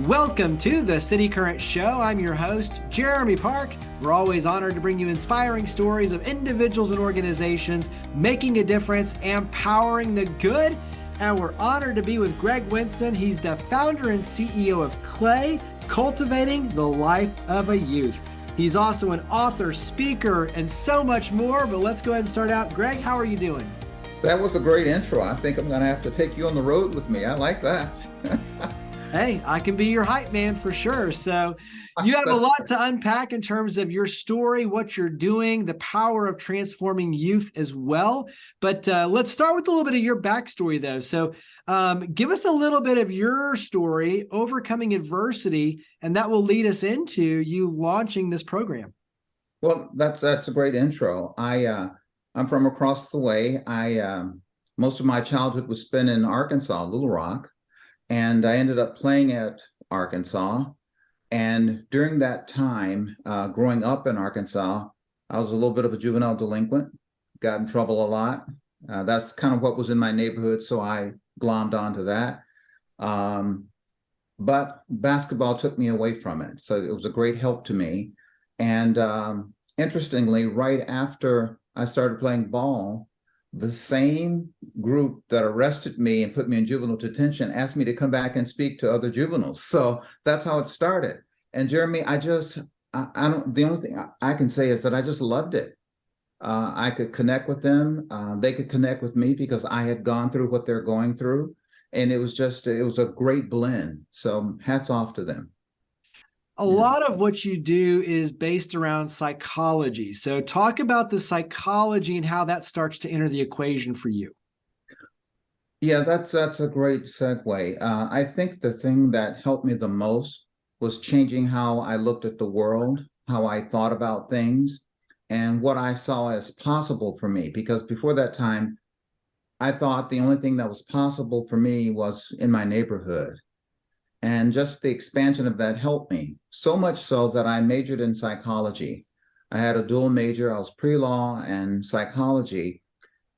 Welcome to the City Current Show. I'm your host, Jeremy Park. We're always honored to bring you inspiring stories of individuals and organizations making a difference and powering the good. And we're honored to be with Greg Winston. He's the founder and CEO of C.L.A.Y, Cultivating the Life of a Youth. He's also an author, speaker, and so much more. But let's go ahead and start out. Greg, how are you doing? That was a great intro. I think I'm going to have to take you on the road with me. I like that. Hey, I can be your hype man for sure. So you have a lot to unpack in terms of your story, what you're doing, the power of transforming youth as well. But let's start with a little bit of your backstory, though. So give us a little bit of your story, overcoming adversity, and that will lead us into you launching this program. Well, that's a great intro. I'm from across the way. Most of my childhood was spent in Arkansas, Little Rock. And I ended up playing at Arkansas. And during that time, growing up in Arkansas, I was a little bit of a juvenile delinquent, got in trouble a lot. That's kind of what was in my neighborhood, so I glommed onto that. But basketball took me away from it. So it was a great help to me. And interestingly, right after I started playing ball, the same group that arrested me and put me in juvenile detention asked me to come back and speak to other juveniles. So that's how it started. And Jeremy, the only thing I can say is that I just loved it. I could connect with them. They could connect with me because I had gone through what they're going through. And it was a great blend. So hats off to them. A lot of what you do is based around psychology. So talk about the psychology and how that starts to enter the equation for you. Yeah, that's a great segue. I think the thing that helped me the most was changing how I looked at the world, how I thought about things, and what I saw as possible for me. Because before that time, I thought the only thing that was possible for me was in my neighborhood. And just the expansion of that helped me, so much so that I majored in psychology. I had a dual major. I was pre-law and psychology.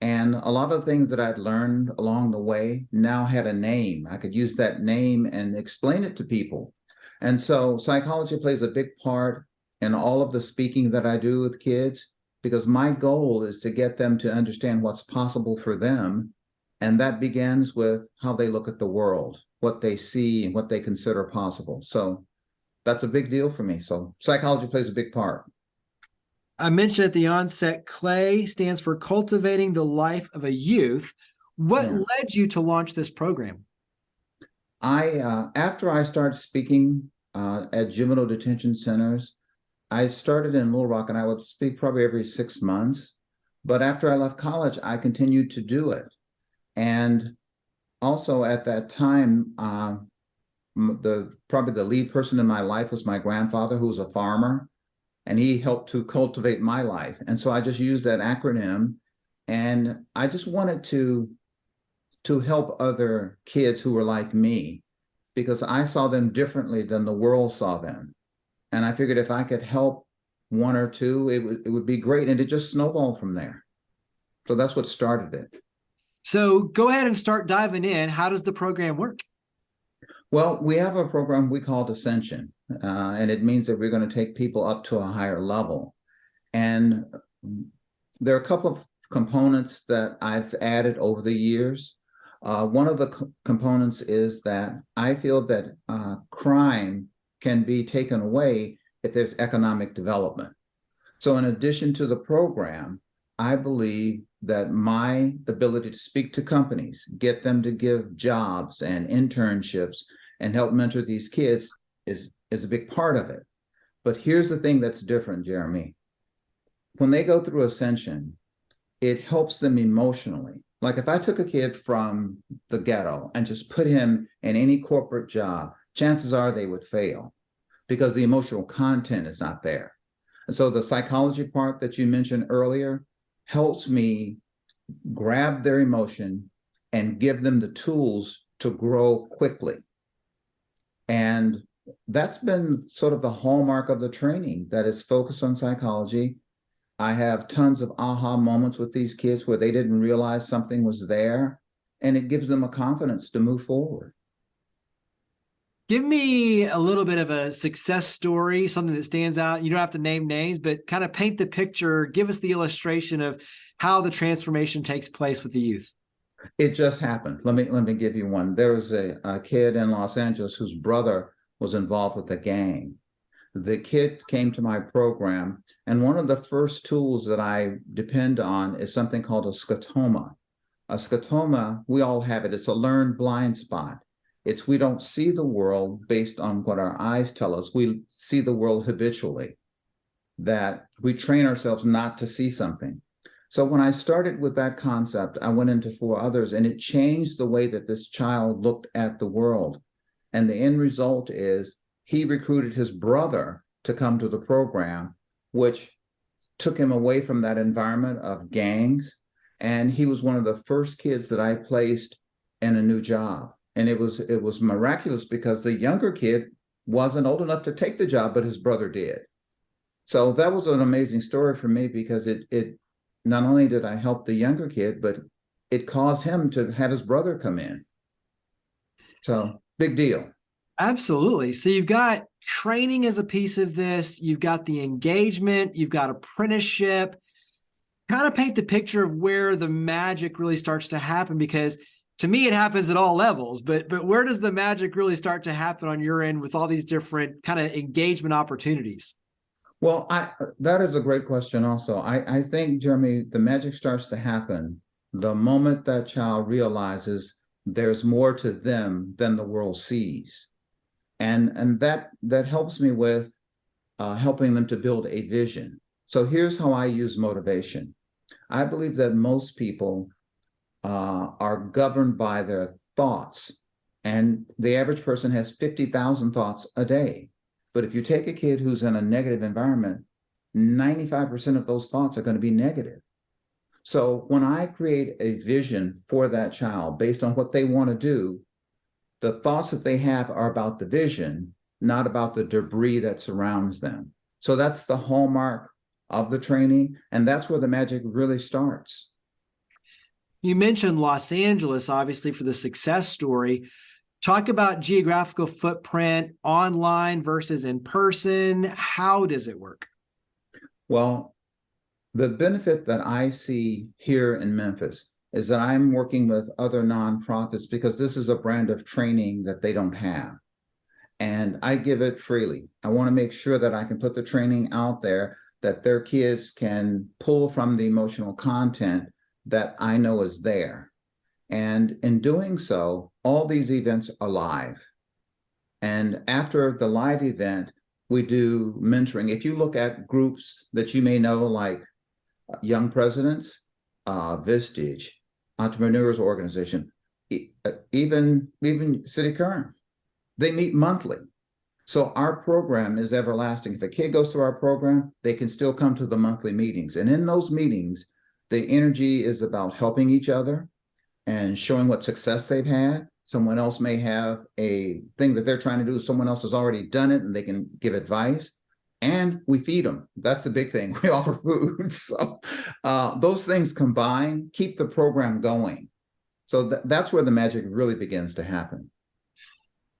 And a lot of things that I'd learned along the way now had a name. I could use that name and explain it to people. And so psychology plays a big part in all of the speaking that I do with kids, because my goal is to get them to understand what's possible for them. And that begins with how they look at the world, what they see and what they consider possible. So that's a big deal for me. So psychology plays a big part. I mentioned at the onset, C.L.A.Y stands for Cultivating the Life of a Youth. What led you to launch this program? After I started speaking at juvenile detention centers, I started in Little Rock, and I would speak probably every 6 months. But after I left college, I continued to do it. And also at that time, probably the lead person in my life was my grandfather, who was a farmer, and he helped to cultivate my life. And so I just used that acronym, and I just wanted to help other kids who were like me, because I saw them differently than the world saw them. And I figured if I could help one or two, it would be great. And it just snowballed from there. So that's what started it. So go ahead and start diving in. How does the program work? Well, we have a program we call Ascension, and it means that we're going to take people up to a higher level. And there are a couple of components that I've added over the years. One of the components is that I feel that crime can be taken away if there's economic development. So in addition to the program, I believe that my ability to speak to companies, get them to give jobs and internships and help mentor these kids is a big part of it. But here's the thing that's different, Jeremy. When they go through Ascension, it helps them emotionally. Like if I took a kid from the ghetto and just put him in any corporate job, chances are they would fail because the emotional content is not there. And so the psychology part that you mentioned earlier helps me grab their emotion and give them the tools to grow quickly. And that's been sort of the hallmark of the training, that is focused on psychology. I have tons of aha moments with these kids where they didn't realize something was there, and it gives them a confidence to move forward. Give me a little bit of a success story, something that stands out. You don't have to name names, but kind of paint the picture. Give us the illustration of how the transformation takes place with the youth. It just happened. Let me give you one. There was a kid in Los Angeles whose brother was involved with a gang. The kid came to my program, and one of the first tools that I depend on is something called a scotoma. A scotoma, we all have it. It's a learned blind spot. It's we don't see the world based on what our eyes tell us. We see the world habitually, that we train ourselves not to see something. So when I started with that concept, I went into 4 others, and it changed the way that this child looked at the world. And the end result is he recruited his brother to come to the program, which took him away from that environment of gangs. And he was one of the first kids that I placed in a new job. And it was miraculous because the younger kid wasn't old enough to take the job, but his brother did. So that was an amazing story for me because it not only did I help the younger kid, but it caused him to have his brother come in. So big deal. Absolutely. So you've got training as a piece of this. You've got the engagement. You've got apprenticeship. Kind of paint the picture of where the magic really starts to happen, because to me, it happens at all levels, but where does the magic really start to happen on your end with all these different kind of engagement opportunities? Well, that is a great question also. I think, Jeremy, the magic starts to happen the moment that child realizes there's more to them than the world sees. And that helps me with helping them to build a vision. So here's how I use motivation. I believe that most people are governed by their thoughts, and the average person has 50,000 thoughts a day. But if you take a kid who's in a negative environment, 95% of those thoughts are going to be negative. So when I create a vision for that child based on what they want to do, the thoughts that they have are about the vision, not about the debris that surrounds them. So that's the hallmark of the training, and that's where the magic really starts. You mentioned Los Angeles, obviously, for the success story. Talk about geographical footprint, online versus in person. How does it work? Well, the benefit that I see here in Memphis is that I'm working with other nonprofits because this is a brand of training that they don't have. And I give it freely. I want to make sure that I can put the training out there that their kids can pull from the emotional content that I know is there. And in doing so, all these events are live. And after the live event, we do mentoring. If you look at groups that you may know, like Young Presidents, Vistage, Entrepreneurs Organization, even City Current, they meet monthly. So our program is everlasting. If a kid goes through our program, they can still come to the monthly meetings. And in those meetings, the energy is about helping each other and showing what success they've had. Someone else may have a thing that they're trying to do. Someone else has already done it and they can give advice. And we feed them. That's the big thing. We offer food. So those things combined keep the program going. So that's where the magic really begins to happen.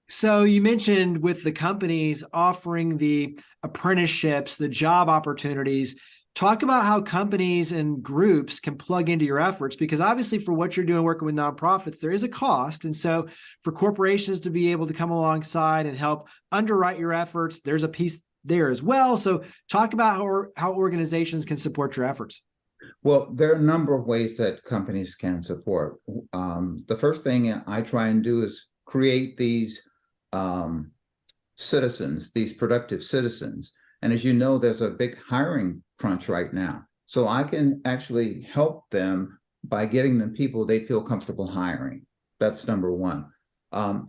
So you mentioned with the companies offering the apprenticeships, the job opportunities. Talk about how companies and groups can plug into your efforts, because obviously for what you're doing working with nonprofits, there is a cost. And so for corporations to be able to come alongside and help underwrite your efforts, there's a piece there as well. So talk about how organizations can support your efforts. Well, there are a number of ways that companies can support. The first thing I try and do is create these citizens, these productive citizens. And as you know, there's a big hiring crunch right now. So I can actually help them by getting them people they feel comfortable hiring. That's number one.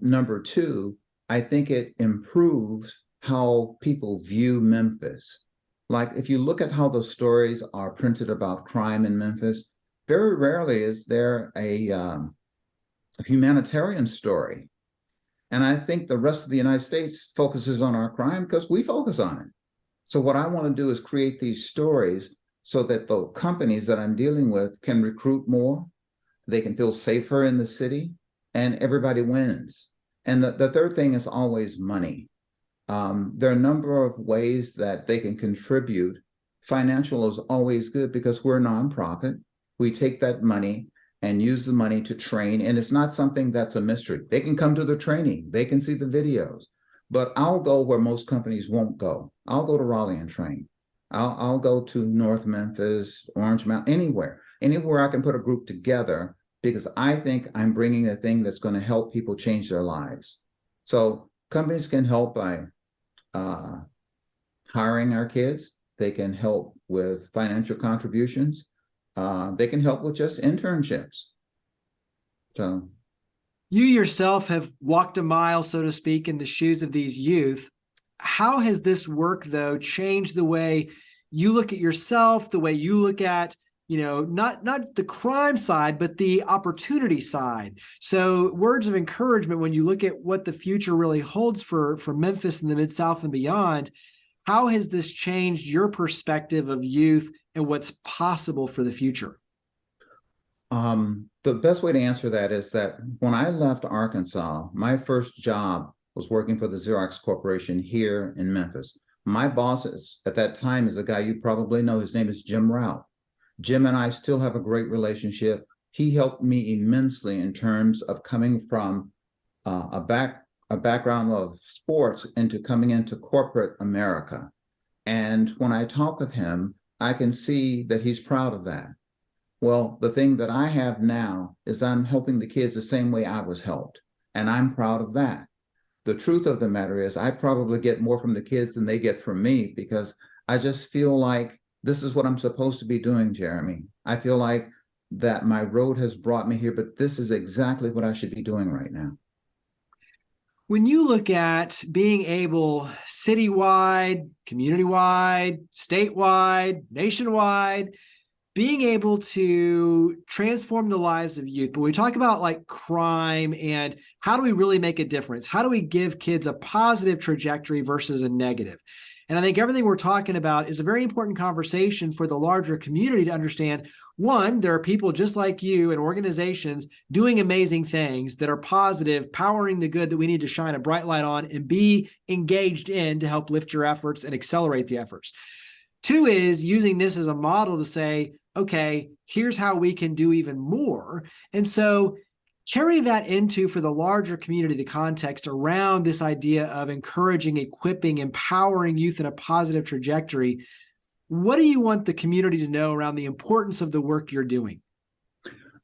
Number two, I think it improves how people view Memphis. Like if you look at how the stories are printed about crime in Memphis, very rarely is there a humanitarian story. And I think the rest of the United States focuses on our crime because we focus on it. So what I want to do is create these stories so that the companies that I'm dealing with can recruit more, they can feel safer in the city, and everybody wins. And the third thing is always money. There are a number of ways that they can contribute. Financial is always good because we're a nonprofit. We take that money and use the money to train, and it's not something that's a mystery. They can come to the training, they can see the videos, but I'll go where most companies won't go. I'll go to Raleigh and train. I'll go to North Memphis, Orange Mountain, anywhere I can put a group together, because I think I'm bringing a thing that's going to help people change their lives. So companies can help by hiring our kids. They can help with financial contributions. They can help with just internships. So you yourself have walked a mile, so to speak, in the shoes of these youth. How has this work, though, changed the way you look at yourself, the way you look at, not the crime side, but the opportunity side? So words of encouragement, when you look at what the future really holds for Memphis and the Mid-South and beyond, how has this changed your perspective of youth and what's possible for the future? The best way to answer that is that when I left Arkansas, my first job was working for the Xerox Corporation here in Memphis. My boss at that time is a guy you probably know. His name is Jim Rout. Jim and I still have a great relationship. He helped me immensely in terms of coming from a background of sports into coming into corporate America. And when I talk with him, I can see that he's proud of that. Well, the thing that I have now is I'm helping the kids the same way I was helped, and I'm proud of that. The truth of the matter is I probably get more from the kids than they get from me, because I just feel like this is what I'm supposed to be doing, Jeremy. I feel like that my road has brought me here, but this is exactly what I should be doing right now. When you look at being able citywide, community-wide, statewide, nationwide, being able to transform the lives of youth, but we talk about like crime and how do we really make a difference? How do we give kids a positive trajectory versus a negative? And I think everything we're talking about is a very important conversation for the larger community to understand. One, there are people just like you and organizations doing amazing things that are positive, powering the good that we need to shine a bright light on and be engaged in to help lift your efforts and accelerate the efforts. Two is using this as a model to say, okay, here's how we can do even more. And so carry that into, for the larger community, the context around this idea of encouraging, equipping, empowering youth in a positive trajectory. What do you want the community to know around the importance of the work you're doing?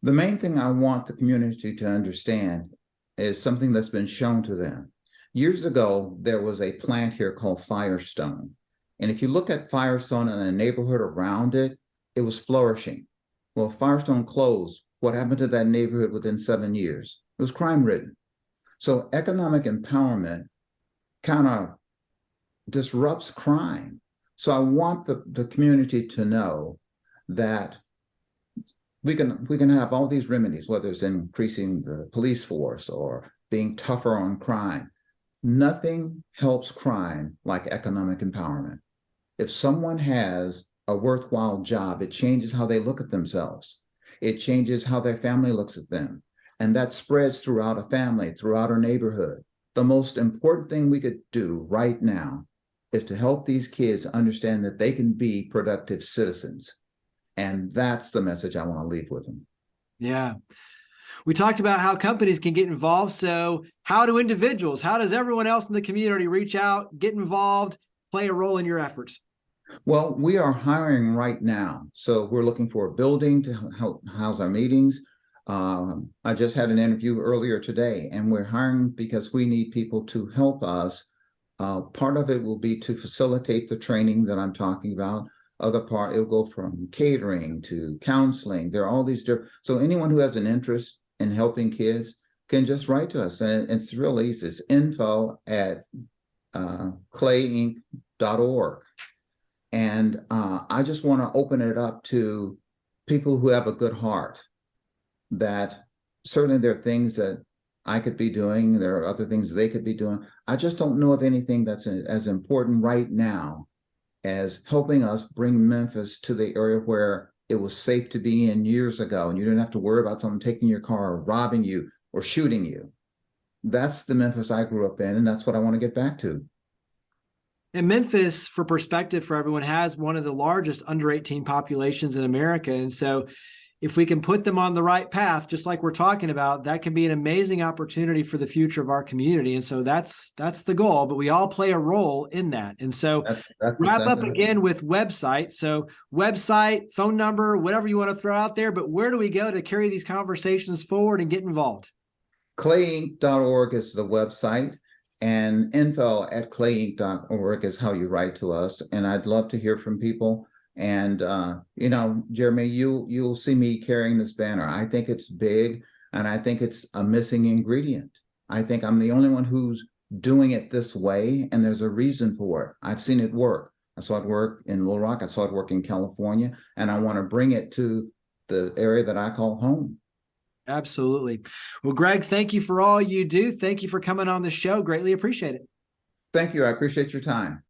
The main thing I want the community to understand is something that's been shown to them. Years ago, there was a plant here called Firestone. And if you look at Firestone and the neighborhood around it, it was flourishing. Well, Firestone closed. What happened to that neighborhood within 7 years? It was crime-ridden. So economic empowerment kind of disrupts crime. So I want the community to know that we can have all these remedies, whether it's increasing the police force or being tougher on crime. Nothing helps crime like economic empowerment. If someone has a worthwhile job, it changes how they look at themselves. It changes how their family looks at them. And that spreads throughout a family, throughout our neighborhood. The most important thing we could do right now is to help these kids understand that they can be productive citizens. And that's the message I want to leave with them. Yeah. We talked about how companies can get involved. So how do individuals, how does everyone else in the community reach out, get involved, play a role in your efforts? Well, we are hiring right now. So we're looking for a building to help house our meetings. I just had an interview earlier today, and we're hiring because we need people to help us. Part of it will be to facilitate the training that I'm talking about. Other part, it'll go from catering to counseling. There are all these different. So anyone who has an interest in helping kids can just write to us. And it's real easy. It's info@clayinc.org. And I just want to open it up to people who have a good heart, that certainly there are things that I could be doing. There are other things they could be doing. I just don't know of anything that's as important right now as helping us bring Memphis to the area where it was safe to be in years ago. And you didn't have to worry about someone taking your car or robbing you or shooting you. that's the Memphis I grew up in, and that's what I want to get back to. And Memphis, for perspective for everyone, has one of the largest under 18 populations in America. And so if we can put them on the right path, just like we're talking about, that can be an amazing opportunity for the future of our community. And so that's the goal, but we all play a role in that. And so that's wrap exactly up again with website. So website, phone number, whatever you want to throw out there, but where do we go to carry these conversations forward and get involved? CL.org is the website, and info@CL.org is how you write to us. And I'd love to hear from people. And Jeremy, you'll see me carrying this banner. I think it's big, and I think it's a missing ingredient. I think I'm the only one who's doing it this way, and there's a reason for it. I've seen it work. I saw it work in Little Rock. I saw it work in California, and I want to bring it to the area that I call home. Absolutely. Well, Greg, thank you for all you do. Thank you for coming on the show. Greatly appreciate it. Thank you. I appreciate your time.